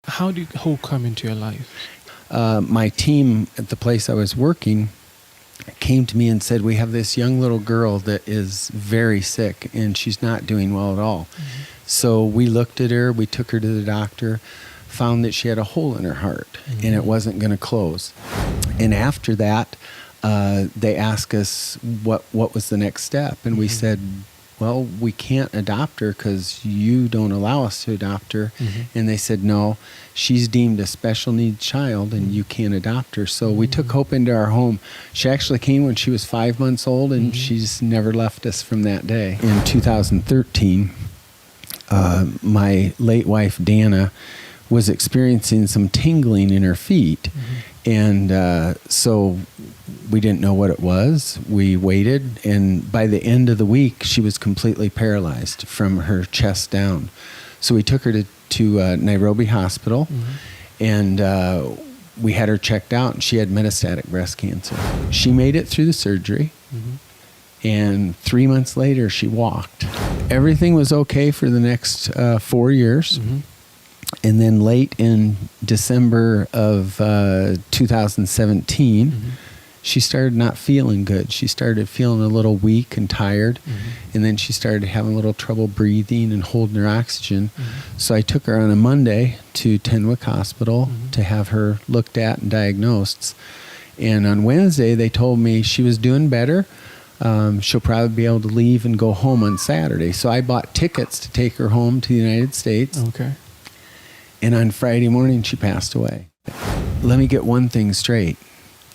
How did hope come into your life? My team at the place I was working came to me and said, we have this young little girl that is very sick and she's not doing well at all. Mm-hmm. So we looked at her, we took her to the doctor, found that she had a hole in her heart, mm-hmm. and it wasn't going to close. And after that, they asked us what was the next step. And we said, well, we can't adopt her because you don't allow us to adopt her. Mm-hmm. And they said, no, she's deemed a special needs child and you can't adopt her. So we took Hope into our home. She actually came when she was 5 months old, and she's never left us from that day. In 2013, my late wife, Dana, was experiencing some tingling in her feet. And so we didn't know what it was. We waited, and by the end of the week, she was completely paralyzed from her chest down. So we took her to Nairobi Hospital, and we had her checked out, and she had metastatic breast cancer. She made it through the surgery, and 3 months later, she walked. Everything was okay for the next 4 years. And then late in December of 2017, she started not feeling good. She started feeling a little weak and tired. And then she started having a little trouble breathing and holding her oxygen. So I took her on a Monday to Tenwick Hospital to have her looked at and diagnosed. And on Wednesday, they told me she was doing better. She'll probably be able to leave and go home on Saturday. So I bought tickets to take her home to the United States. Okay. And on Friday morning, she passed away. Let me get one thing straight.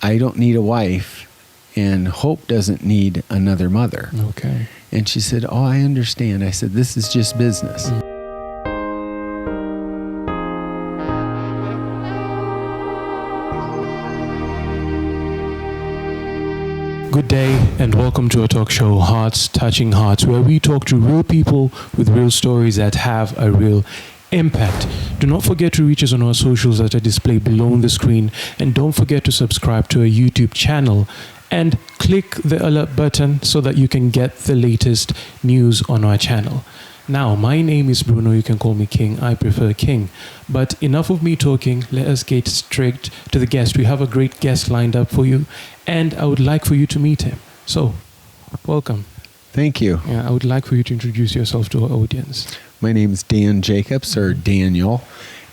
I don't need a wife, and Hope doesn't need another mother. Okay. And she said, oh, I understand. I said, this is just business. Good day and welcome to our talk show, Hearts Touching Hearts, where we talk to real people with real stories that have a real impact. Do not forget to reach us on our socials that are displayed below on the screen, and don't forget to subscribe to our YouTube channel and click the alert button so that you can get the latest news on our channel. Now, my name is Bruno. You can call me King. I prefer King. But enough of me talking. Let us get straight to the guest. We have a great guest lined up for you, and I would like for you to meet him. So, welcome. Thank you. Yeah, I would like for you to introduce yourself to our audience. My name is Dan Jacobs, or Daniel,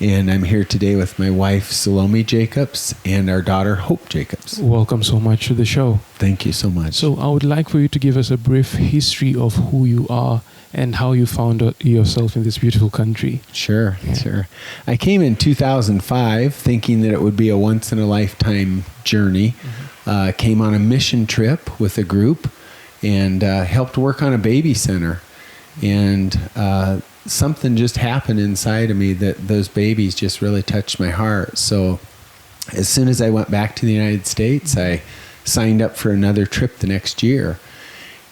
and I'm here today with my wife, Salome Jacobs, and our daughter, Hope Jacobs. Welcome so much to the show. Thank you so much. So I would like for you to give us a brief history of who you are and how you found yourself in this beautiful country. Sure. I came in 2005 thinking that it would be a once-in-a-lifetime journey. Came on a mission trip with a group and helped work on a baby center. And something just happened inside of me that those babies just really touched my heart. So as soon as I went back to the United States, I signed up for another trip the next year.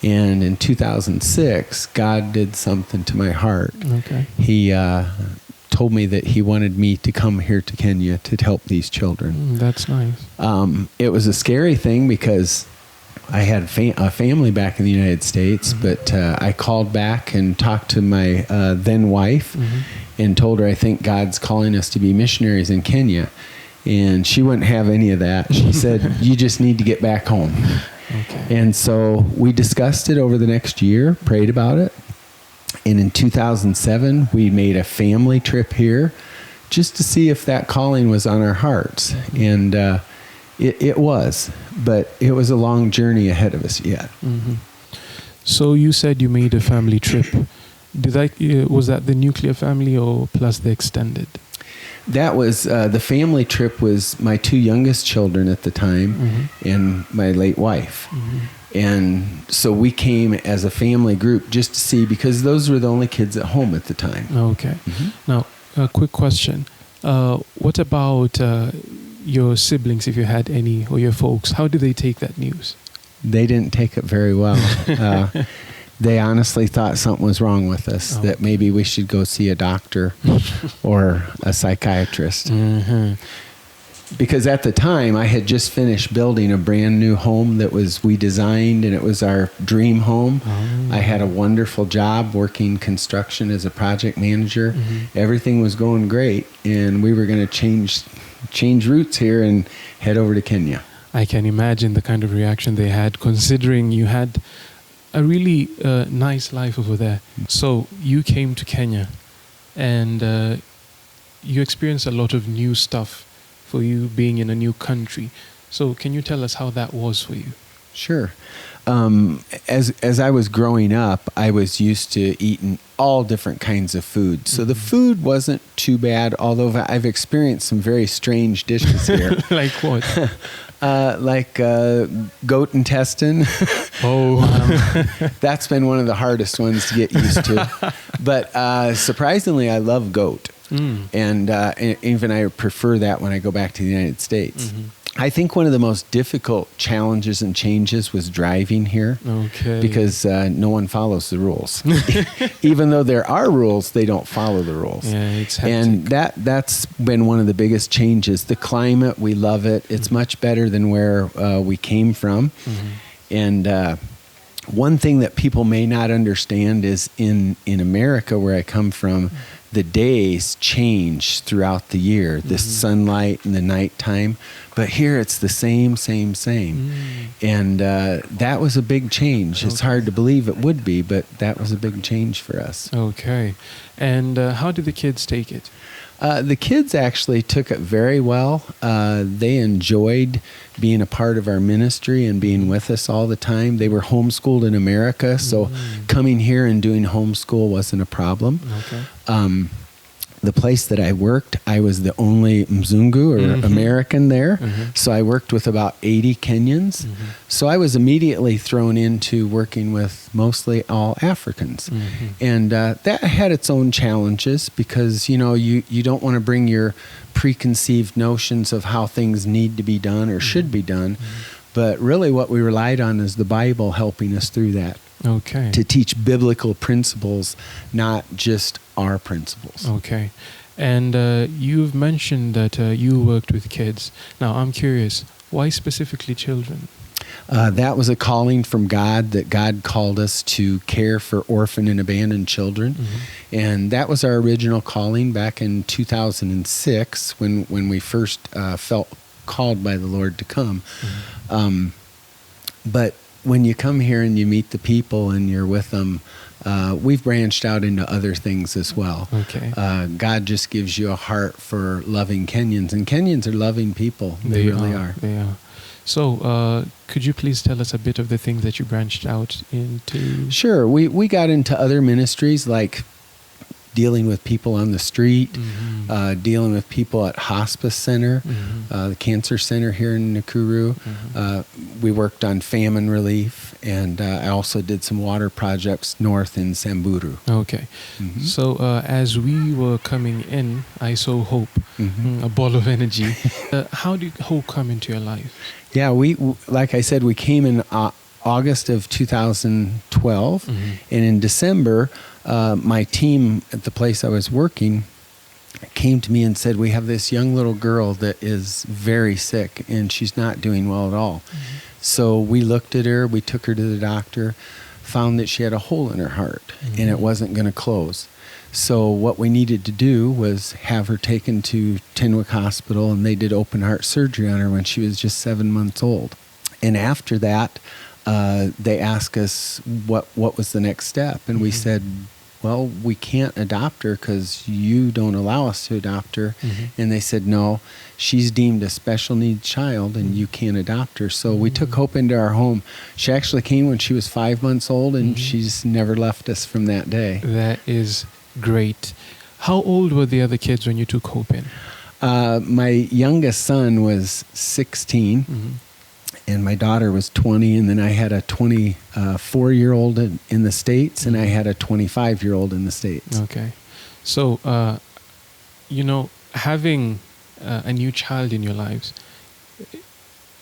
And in 2006, God did something to my heart. Okay. He told me that he wanted me to come here to Kenya to help these children. That's nice. It was a scary thing because I had a family back in the United States, but I called back and talked to my then wife and told her I think God's calling us to be missionaries in Kenya. And she wouldn't have any of that. She said, you just need to get back home. Okay. And so we discussed it over the next year, prayed about it. And in 2007, we made a family trip here just to see if that calling was on our hearts. And it was, but it was a long journey ahead of us yet. So you said you made a family trip. Was that the nuclear family or plus the extended? That was, the family trip was my two youngest children at the time and my late wife. And so we came as a family group just to see, because those were the only kids at home at the time. Okay. Now, a quick question. What about your siblings, if you had any, or your folks? How did they take that news? They didn't take it very well. They honestly thought something was wrong with us, that maybe we should go see a doctor or a psychiatrist. because at the time I had just finished building a brand new home that we designed, and it was our dream home. I had a wonderful job working construction as a project manager. Everything was going great, and we were going to change routes here and head over to Kenya. I can imagine the kind of reaction they had, considering you had a really nice life over there. So you came to Kenya, and you experienced a lot of new stuff for you being in a new country. So can you tell us how that was for you? Sure. As I was growing up, I was used to eating all different kinds of food. So the food wasn't too bad, although I've experienced some very strange dishes here. Like what? Like goat intestine. That's been one of the hardest ones to get used to. But surprisingly, I love goat. And even I prefer that when I go back to the United States. I think one of the most difficult challenges and changes was driving here. Okay. Because no one follows the rules. Even though there are rules, they don't follow the rules. Yeah, it's hectic. And that's been one of the biggest changes. The climate, we love it. It's much better than where we came from. And one thing that people may not understand is in America, where I come from, the days change throughout the year, the sunlight and the nighttime. But here it's the same. And that was a big change. It's hard to believe it would be, but that was a big change for us. Okay. And how did the kids take it? The kids actually took it very well. They enjoyed being a part of our ministry and being with us all the time. They were homeschooled in America, so coming here and doing homeschool wasn't a problem. Okay. The place that I worked, I was the only Mzungu or American there. So I worked with about 80 Kenyans. So I was immediately thrown into working with mostly all Africans. And that had its own challenges because, you don't want to bring your preconceived notions of how things need to be done or should be done. But really what we relied on is the Bible helping us through that. Okay. To teach biblical principles, not just our principles. Okay. And you've mentioned that you worked with kids. Now, I'm curious, why specifically children? That was a calling from God, that God called us to care for orphan and abandoned children. And that was our original calling back in 2006 when we first felt called by the Lord to come. But when you come here and you meet the people and you're with them, we've branched out into other things as well. Okay. God just gives you a heart for loving Kenyans, and Kenyans are loving people. They really are. They are. So, could you please tell us a bit of the things that you branched out into? Sure. We got into other ministries like dealing with people on the street, dealing with people at hospice center, the cancer center here in Nakuru. We worked on famine relief, and I also did some water projects north in Samburu. Okay. So as we were coming in, I saw hope, a ball of energy. How did hope come into your life? Yeah, like I said, we came in August of 2012, and in December, my team at the place I was working came to me and said, we have this young little girl that is very sick and she's not doing well at all. So we looked at her, we took her to the doctor, found that she had a hole in her heart and it wasn't going to close. So what we needed to do was have her taken to Tenwick Hospital, and they did open heart surgery on her when she was just 7 months old. And after that, they asked us what was the next step, and we said, well, we can't adopt her because you don't allow us to adopt her. And they said, no, she's deemed a special needs child and you can't adopt her. So we took Hope into our home. She actually came when she was 5 months old, and she's never left us from that day. That is great. How old were the other kids when you took Hope in? My youngest son was 16. And my daughter was 20, and then I had a 24-year-old in the States, and I had a 25-year-old in the States. Okay. So, having a new child in your lives,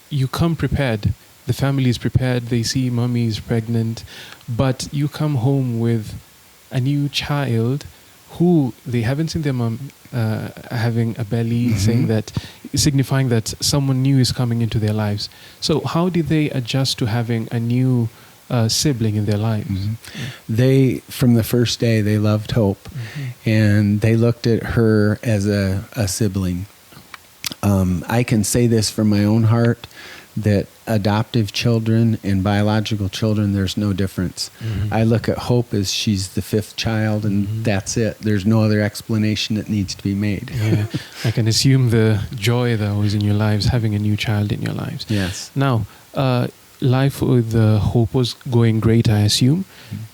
you come prepared. The family is prepared. They see mommy is pregnant, but you come home with a new child who they haven't seen their mom having a belly, saying that signifying that someone new is coming into their lives. So how did they adjust to having a new sibling in their lives? They, from the first day, they loved Hope, and they looked at her as a sibling. I can say this from my own heart, that adoptive children and biological children, there's no difference. I look at Hope as she's the fifth child, and that's it. There's no other explanation that needs to be made. Yeah, I can assume the joy that was in your lives, having a new child in your lives. Yes. Now, life with Hope was going great, I assume,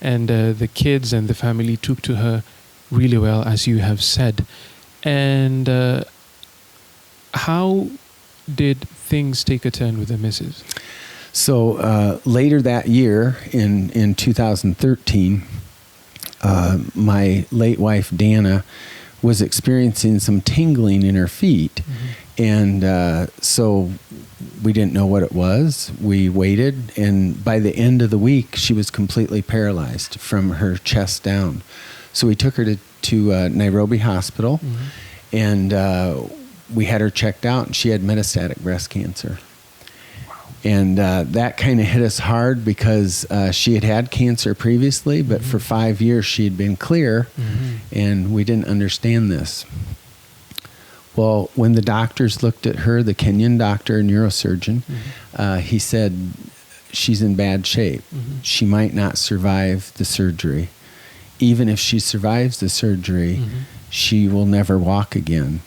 and the kids and the family took to her really well, as you have said. And how did things take a turn with the missus? So later that year, in 2013, my late wife, Dana, was experiencing some tingling in her feet. And so we didn't know what it was. We waited, and by the end of the week, she was completely paralyzed from her chest down. So we took her to Nairobi Hospital, and we had her checked out, and she had metastatic breast cancer. And that kind of hit us hard because she had cancer previously, but for 5 years she had been clear, and we didn't understand this. Well, when the doctors looked at her, the Kenyan doctor, a neurosurgeon, he said, she's in bad shape. She might not survive the surgery. Even if she survives the surgery, she will never walk again.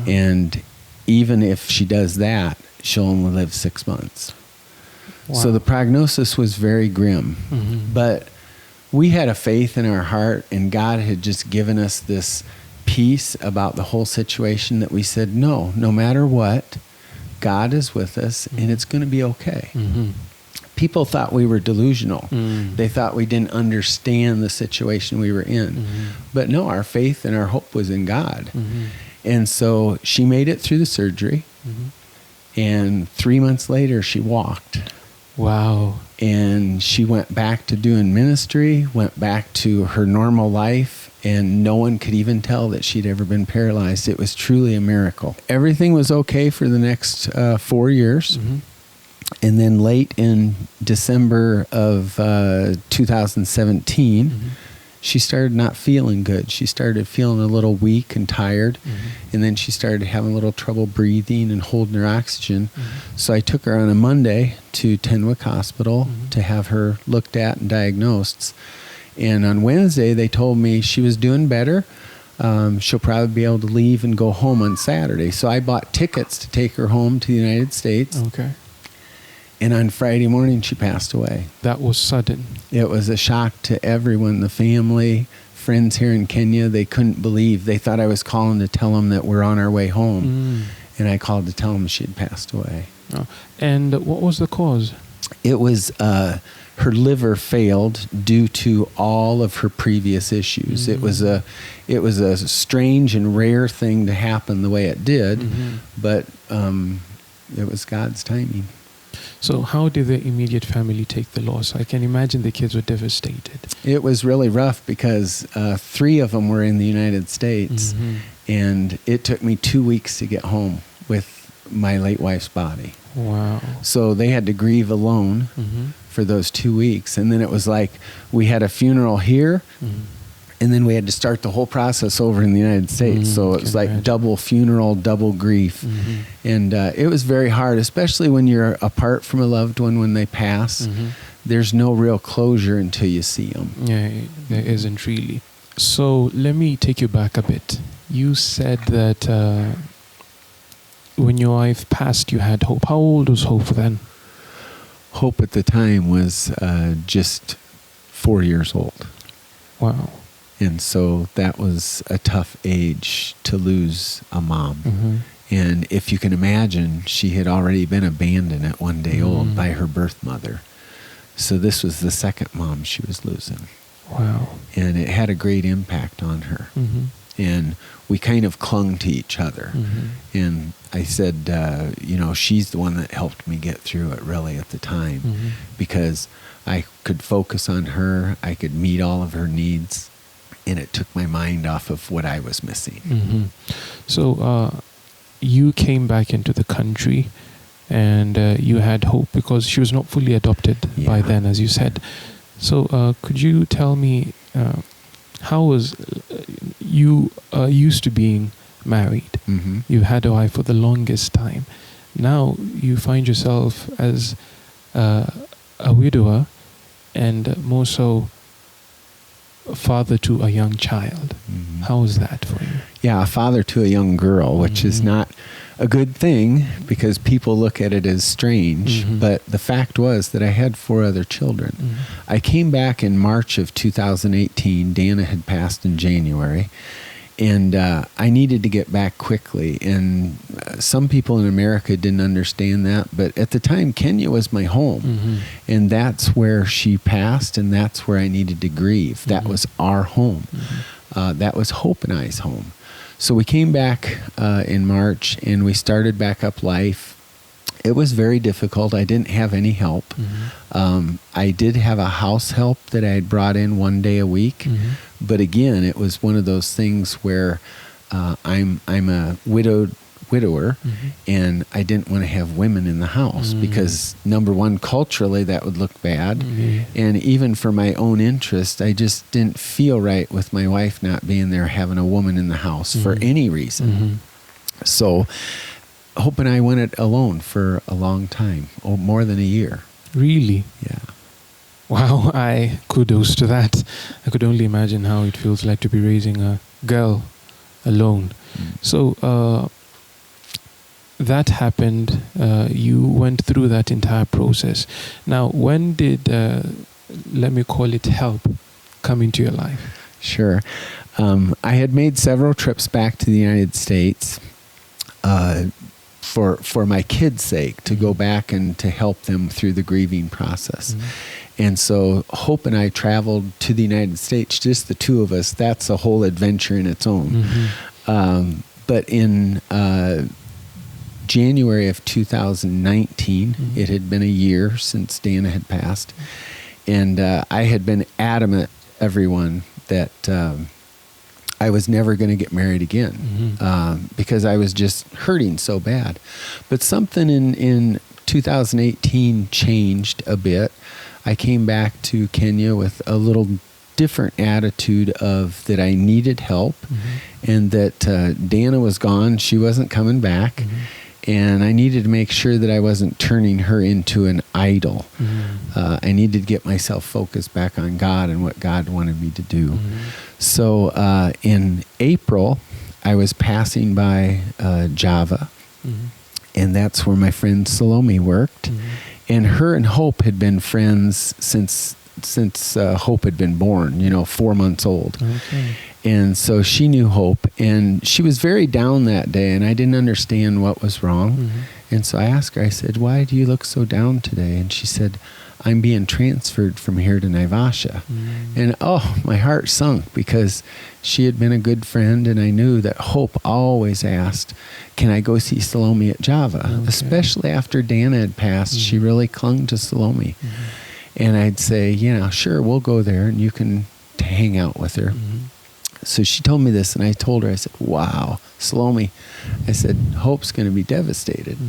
And even if she does that, she'll only live 6 months. So the prognosis was very grim. But we had a faith in our heart, and God had just given us this peace about the whole situation that we said, no matter what, God is with us, and it's going to be okay. People thought we were delusional. They thought we didn't understand the situation we were in. But no, our faith and our hope was in God. And so she made it through the surgery, and 3 months later she walked. Wow. And she went back to doing ministry, went back to her normal life, and no one could even tell that she'd ever been paralyzed. It was truly a miracle. Everything was okay for the next 4 years. And then late in December of 2017, she started not feeling good. She started feeling a little weak and tired. And then she started having a little trouble breathing and holding her oxygen. So I took her on a Monday to Tenwick Hospital to have her looked at and diagnosed. And on Wednesday, they told me she was doing better. She'll probably be able to leave and go home on Saturday. So I bought tickets to take her home to the United States. Okay. And on Friday morning, she passed away. That was sudden. It was a shock to everyone, the family, friends here in Kenya. They couldn't believe. They thought I was calling to tell them that we're on our way home. And I called to tell them she had passed away. Oh. And what was the cause? It was her liver failed due to all of her previous issues. It was a strange and rare thing to happen the way it did, but it was God's timing. So how did the immediate family take the loss? I can imagine the kids were devastated. It was really rough because 3 of them were in the United States, and it took me 2 weeks to get home with my late wife's body. Wow. So they had to grieve alone for those 2 weeks. And then it was like we had a funeral here, and then we had to start the whole process over in the United States. So it was like double funeral, double grief. And it was very hard, especially when you're apart from a loved one when they pass. There's no real closure until you see them. Yeah, there isn't really. So let me take you back a bit. You said that when your wife passed, you had Hope. How old was Hope then? Hope at the time was just 4 years old. Wow. And so that was a tough age to lose a mom. And if you can imagine, she had already been abandoned at 1 day old by her birth mother. So this was the second mom she was losing. Wow. And it had a great impact on her. And we kind of clung to each other. And I said, she's the one that helped me get through it really at the time, because I could focus on her. I could meet all of her needs. And it took my mind off of what I was missing. So you came back into the country, and you had hope because she was not fully adopted by then, as you said. So could you tell me how was you used to being married? Mm-hmm. You had a wife for the longest time. Now you find yourself as a widower, and more so a father to a young child. Mm-hmm. How was that for you? Yeah, a father to a young girl, which is not a good thing because people look at it as strange. But the fact was that I had 4 other children. I came back in March of 2018. Dana had passed in January. And I needed to get back quickly. And some people in America didn't understand that. But at the time, Kenya was my home. And that's where she passed, and that's where I needed to grieve. That was our home. That was Hope and I's home. So we came back in March, and we started back up life. It was very difficult. I didn't have any help. I did have a house help that I had brought in 1 day a week. But again, it was one of those things where I'm a widower, and I didn't want to have women in the house because, number one, culturally that would look bad. And even for my own interest, I just didn't feel right with my wife not being there, having a woman in the house for any reason. So Hope and I went it alone for a long time, more than a year. Really? Yeah. Wow, I kudos to that. I could only imagine how it feels like to be raising a girl alone. So that happened. You went through that entire process. Now, when did, let me call it, help come into your life? Sure. I had made several trips back to the United States for my kids' sake, to go back and to help them through the grieving process. And so Hope and I traveled to the United States, just the 2 of us. That's a whole adventure in its own. But in January of 2019, it had been a year since Dana had passed. And I had been adamant to everyone that I was never going to get married again because I was just hurting so bad. But something in 2018 changed a bit. I came back to Kenya with a little different attitude of that I needed help, and that Dana was gone. She wasn't coming back. And I needed to make sure that I wasn't turning her into an idol. I needed to get myself focused back on God and what God wanted me to do. So in April, I was passing by Java, and that's where my friend Salome worked. And her and Hope had been friends since Hope had been born, 4 months old. And so she knew Hope, and she was very down that day, and I didn't understand what was wrong. And so I asked her, I said, "Why do you look so down today?" And she said, "I'm being transferred from here to Naivasha." And my heart sunk, because she had been a good friend, and I knew that Hope always asked, "Can I go see Salome at Java?" Especially after Dana had passed, she really clung to Salome. And I'd say, "Sure, we'll go there, and you can hang out with her." So she told me this, and I told her, I said, "Wow, Salome," I said, "Hope's going to be devastated."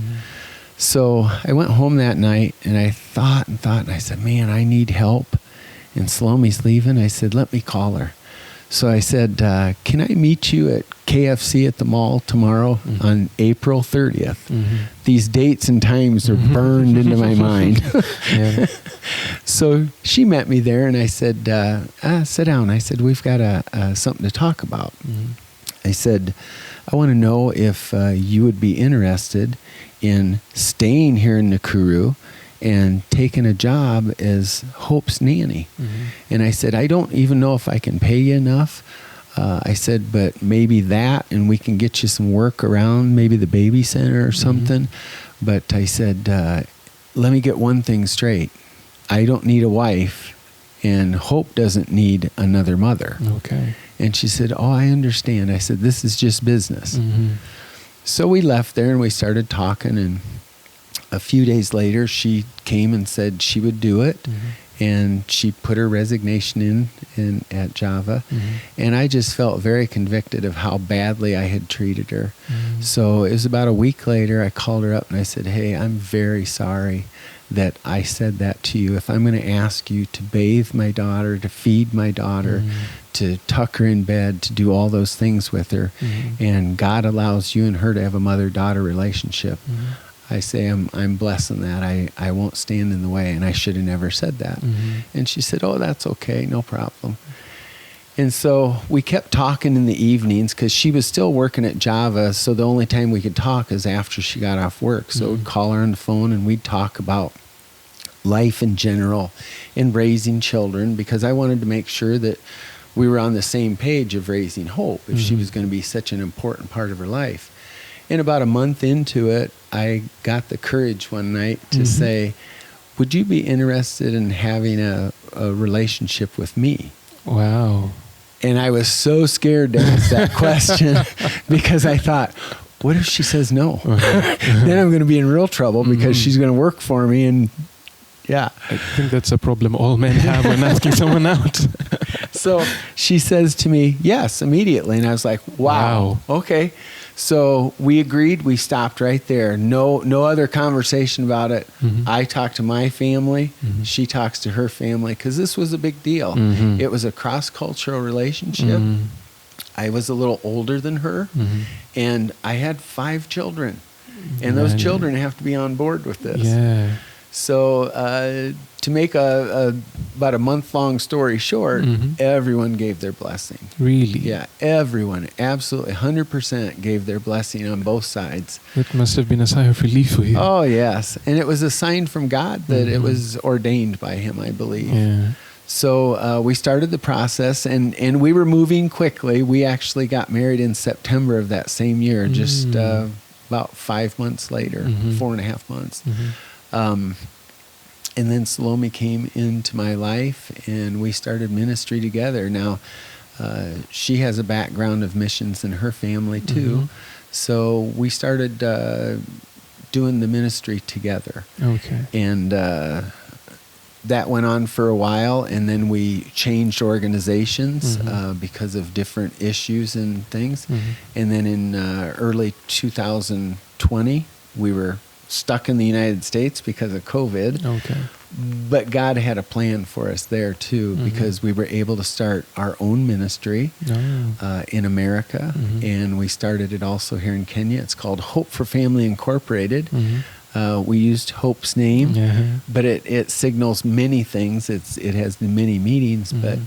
So I went home that night, and I thought, and I said, "Man, I need help." And Salome's leaving. I said, "Let me call her." So I said, "Can I meet you at KFC at the mall tomorrow on April 30th? These dates and times are burned into my mind. So she met me there, and I said, "Sit down." I said, "We've got something to talk about." I said, "I want to know if you would be interested in staying here in Nakuru and taking a job as Hope's nanny." And I said, "I don't even know if I can pay you enough." I said, "But maybe that, and we can get you some work around, maybe the baby center or something." But I said, "Let me get one thing straight. I don't need a wife, and Hope doesn't need another mother." Okay. And she said, "Oh, I understand." I said, "This is just business." So we left there, and we started talking, and a few days later, she came and said she would do it. and she put her resignation in at Java. And I just felt very convicted of how badly I had treated her. So it was about a week later, I called her up and I said, hey, I'm very sorry that I said that to you. If I'm going to ask you to bathe my daughter, to feed my daughter, to tuck her in bed, to do all those things with her, and God allows you and her to have a mother-daughter relationship, I say, I'm blessing that. I won't stand in the way, and I should have never said that. And she said, oh, that's okay, no problem. And so we kept talking in the evenings because she was still working at Java, so the only time we could talk is after she got off work. So we'd call her on the phone, and we'd talk about life in general and raising children, because I wanted to make sure that we were on the same page of raising Hope if she was going to be such an important part of her life. And about a month into it, I got the courage one night to say, would you be interested in having a relationship with me? Wow. And I was so scared to ask that question because I thought, what if she says no? Then I'm going to be in real trouble because she's going to work for me. And yeah. I think that's a problem all men have when asking someone out. So she says to me, yes, immediately. And I was like, wow. Okay. So we agreed. We stopped right there. No other conversation about it. I talked to my family. She talks to her family, because this was a big deal. It was a cross-cultural relationship. I was a little older than her, and I had 5 children. And those children have to be on board with this. Yeah. So to make about a month-long story short, everyone gave their blessing. Really? Yeah, everyone, absolutely, 100% gave their blessing on both sides. It must have been a sigh of relief for you. Oh, yes. And it was a sign from God that it was ordained by him, I believe. Yeah. So we started the process, and we were moving quickly. We actually got married in September of that same year, just about 5 months later, 4.5 months. And then Salome came into my life, and we started ministry together. Now, she has a background of missions in her family too, so we started doing the ministry together. Okay. And that went on for a while, and then we changed organizations because of different issues and things. And then in early 2020, we were stuck in the United States because of COVID. Okay. But God had a plan for us there too, because we were able to start our own ministry in America, and we started it also here in Kenya. It's called Hope for Family Incorporated. We used Hope's name, but it signals many things. It has many meanings, but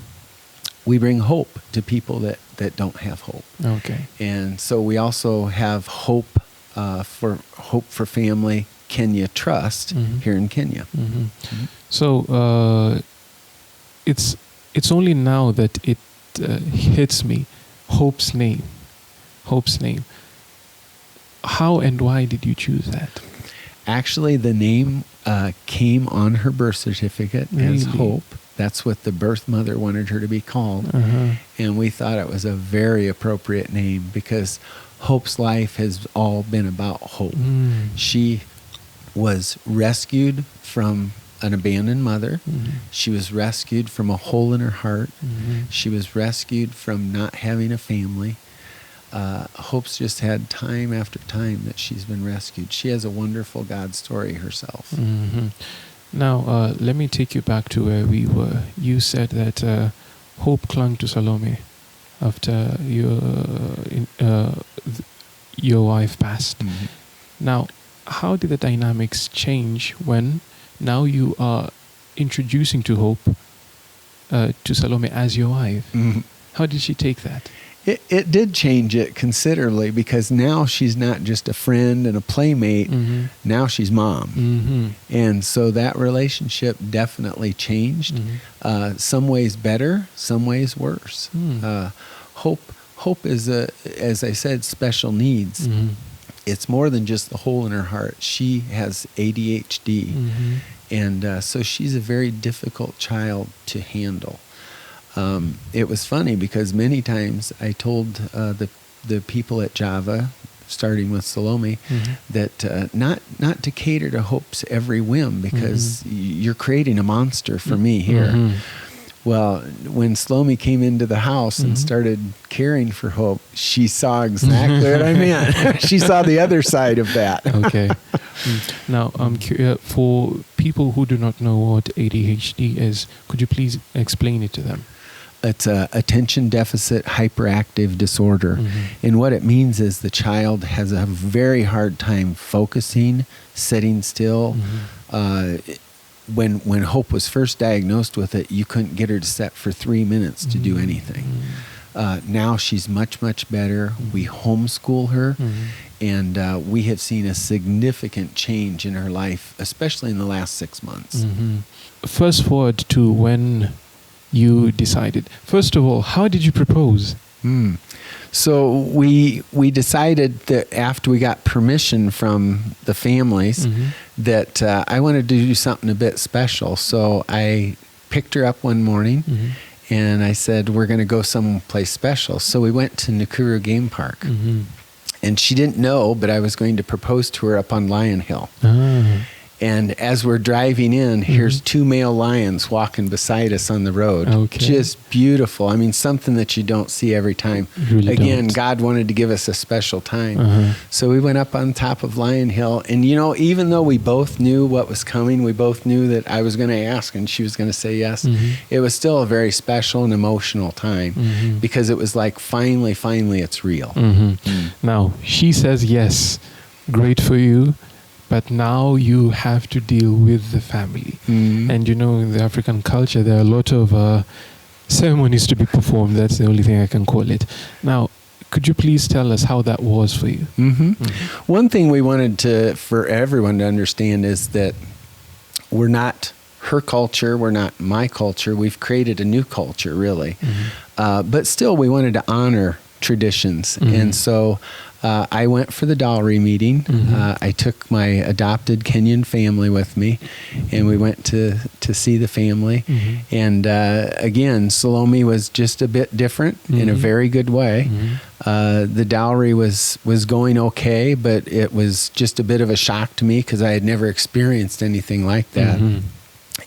we bring hope to people that don't have hope. Okay. And so we also have Hope for Family Kenya Trust here in Kenya. So it's only now that it hits me, Hope's name. How and why did you choose that? Actually, the name came on her birth certificate as Hope. That's what the birth mother wanted her to be called. And we thought it was a very appropriate name, because Hope's life has all been about hope. She was rescued from an abandoned mother. She was rescued from a hole in her heart. She was rescued from not having a family. Hope's just had time after time that she's been rescued. She has a wonderful God story herself. Now, let me take you back to where we were. You said that Hope clung to Salome after your wife passed. Now, how did the dynamics change when now you are introducing to Hope to Salome as your wife? How did she take that? It did change it considerably, because now she's not just a friend and a playmate. Now she's mom. And so that relationship definitely changed. Some ways better, some ways worse. Hope is, as I said, special needs. It's more than just the hole in her heart. She has ADHD. And so she's a very difficult child to handle. It was funny because many times I told the people at Java, starting with Salome, that not to cater to Hope's every whim, because you're creating a monster for me here. Well, when Salome came into the house and started caring for Hope, she saw exactly what I meant. She saw the other side of that. Okay. Now, I'm curious, for people who do not know what ADHD is, could you please explain it to them? It's a attention deficit hyperactive disorder. And what it means is the child has a very hard time focusing, sitting still. When Hope was first diagnosed with it, you couldn't get her to sit for 3 minutes to do anything. Now she's much, much better. We homeschool her, and we have seen a significant change in her life, especially in the last 6 months. Fast forward to when you decided. First of all, how did you propose? So we decided that after we got permission from the families that I wanted to do something a bit special. So I picked her up one morning and I said, we're going to go someplace special. So we went to Nakuru Game Park. And she didn't know, but I was going to propose to her up on Lion Hill. And as we're driving in, here's 2 male lions walking beside us on the road. Just beautiful. I mean, something that you don't see every time. Really Again, don't. God wanted to give us a special time. So we went up on top of Lion Hill. And, you know, even though we both knew what was coming, we both knew that I was going to ask and she was going to say yes, it was still a very special and emotional time because it was like, finally, it's real. Now, she says yes. Great for you. But now you have to deal with the family. And you know, in the African culture, there are a lot of ceremonies to be performed. That's the only thing I can call it. Now, could you please tell us how that was for you? One thing we wanted for everyone to understand is that we're not her culture, we're not my culture. We've created a new culture, really. But still, we wanted to honor traditions. And so I went for the dowry meeting. I took my adopted Kenyan family with me, and we went to see the family. And again, Salome was just a bit different in a very good way. The dowry was going okay, but it was just a bit of a shock to me because I had never experienced anything like that.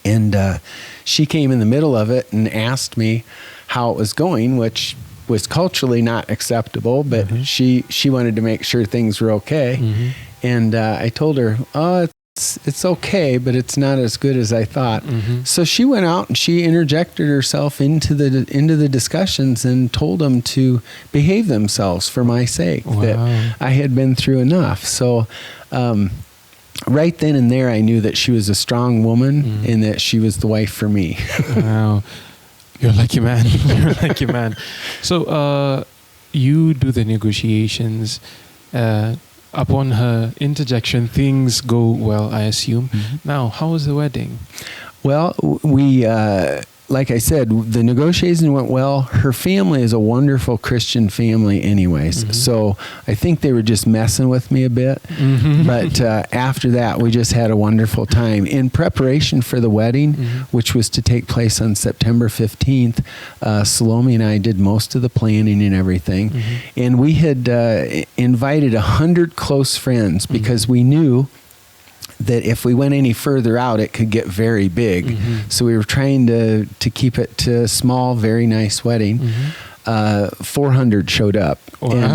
And she came in the middle of it and asked me how it was going, which was culturally not acceptable, but she wanted to make sure things were okay. And I told her, oh, it's okay, but it's not as good as I thought. So she went out and she interjected herself into the discussions and told them to behave themselves for my sake, that I had been through enough. So right then and there, I knew that she was a strong woman and that she was the wife for me. Wow. You're a lucky man. You're a lucky man. So you do the negotiations. Upon her interjection, things go well, I assume. Now, how was the wedding? Well, we, like I said, the negotiation went well. Her family is a wonderful Christian family anyways. So I think they were just messing with me a bit. But after that, we just had a wonderful time. In preparation for the wedding, which was to take place on September 15th, Salome and I did most of the planning and everything. And we had invited 100 close friends because we knew that if we went any further out, it could get very big. So we were trying to keep it to a small, very nice wedding. 400 showed up. Wow.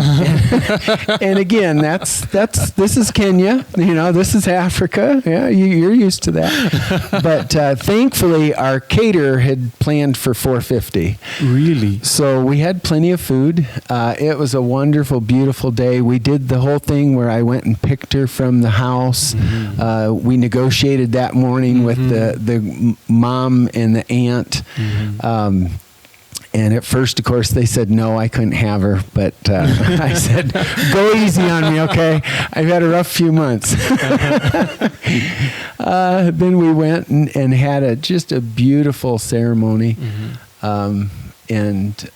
And again, this is Kenya, this is Africa. Yeah, you're used to that. But thankfully, our caterer had planned for 450. Really? So we had plenty of food. It was a wonderful, beautiful day. We did the whole thing where I went and picked her from the house. We negotiated that morning with the mom and the aunt. And at first, of course, they said, no, I couldn't have her. But I said, go easy on me, okay? I've had a rough few months. Then we went and had just a beautiful ceremony and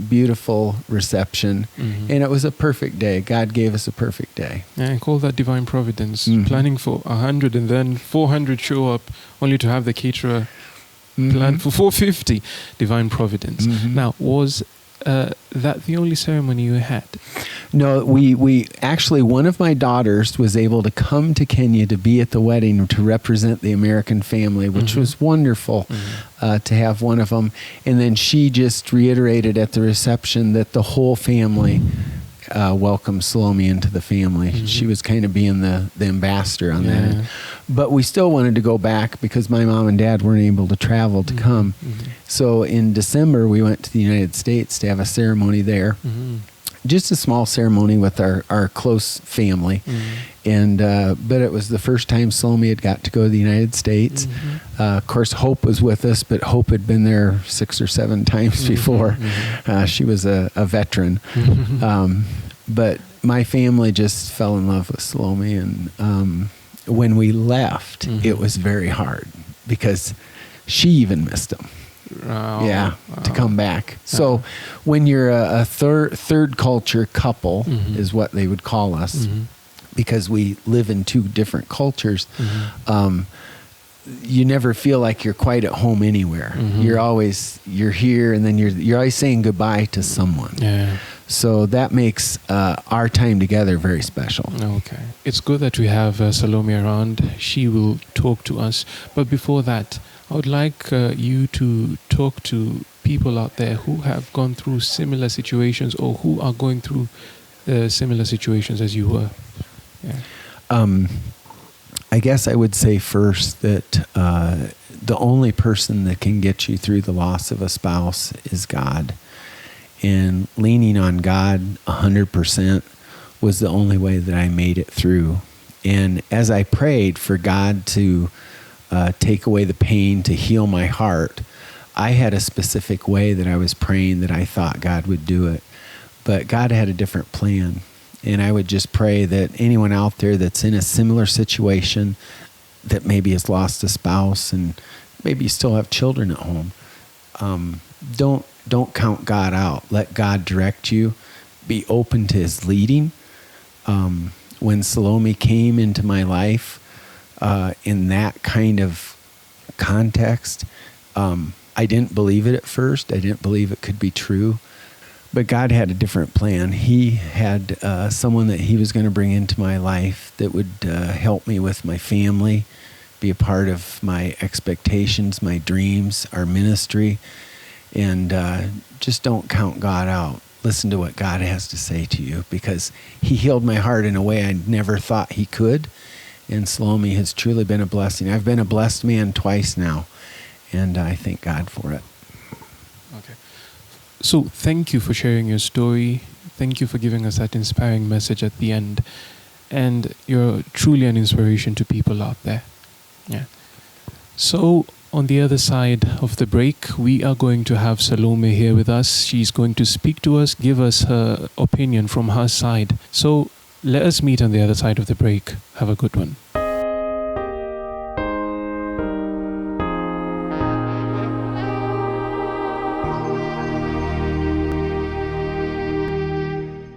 beautiful reception. And it was a perfect day. God gave us a perfect day. Yeah, I call that divine providence. Planning for 100 and then 400 show up only to have the caterer plan for 450. Divine providence. Now, was that the only ceremony you had? No, we actually, one of my daughters was able to come to Kenya to be at the wedding to represent the American family, which was wonderful to have one of them. And then she just reiterated at the reception that the whole family welcomed Salome into the family. She was kind of being the ambassador on that. But we still wanted to go back because my mom and dad weren't able to travel to come. So in December, we went to the United States to have a ceremony there. Just a small ceremony with our close family. And but it was the first time Salome had got to go to the United States. Of course, Hope was with us, but Hope had been there 6 or 7 times before. She was a veteran. But my family just fell in love with Salome. And when we left, it was very hard because she even missed him. To come back. So when you're a third culture couple is what they would call us, because we live in 2 different cultures, you never feel like you're quite at home anywhere. You're here, and then you're always saying goodbye to someone. So that makes our time together very special. Okay. It's good that we have Salome around. She will talk to us. But before that, I would like you to talk to people out there who have gone through similar situations or who are going through similar situations as you were. I guess I would say first that the only person that can get you through the loss of a spouse is God. And leaning on God 100% was the only way that I made it through. And as I prayed for God to take away the pain, to heal my heart, I had a specific way that I was praying that I thought God would do it. But God had a different plan. And I would just pray that anyone out there that's in a similar situation, that maybe has lost a spouse and maybe you still have children at home, don't count God out. Let God direct you. Be open to his leading. When Salome came into my life, in that kind of context, I didn't believe it at first. I didn't believe it could be true. But God had a different plan. He had someone that he was going to bring into my life that would help me with my family, be a part of my expectations, my dreams, our ministry. And just don't count God out. Listen to what God has to say to you, because he healed my heart in a way I never thought he could. And Salome has truly been a blessing. I've been a blessed man twice now, and I thank God for it. Okay. So thank you for sharing your story. Thank you for giving us that inspiring message at the end. And you're truly an inspiration to people out there. Yeah. So on the other side of the break, we are going to have Salome here with us. She's going to speak to us, give us her opinion from her side. So let us meet on the other side of the break. Have a good one.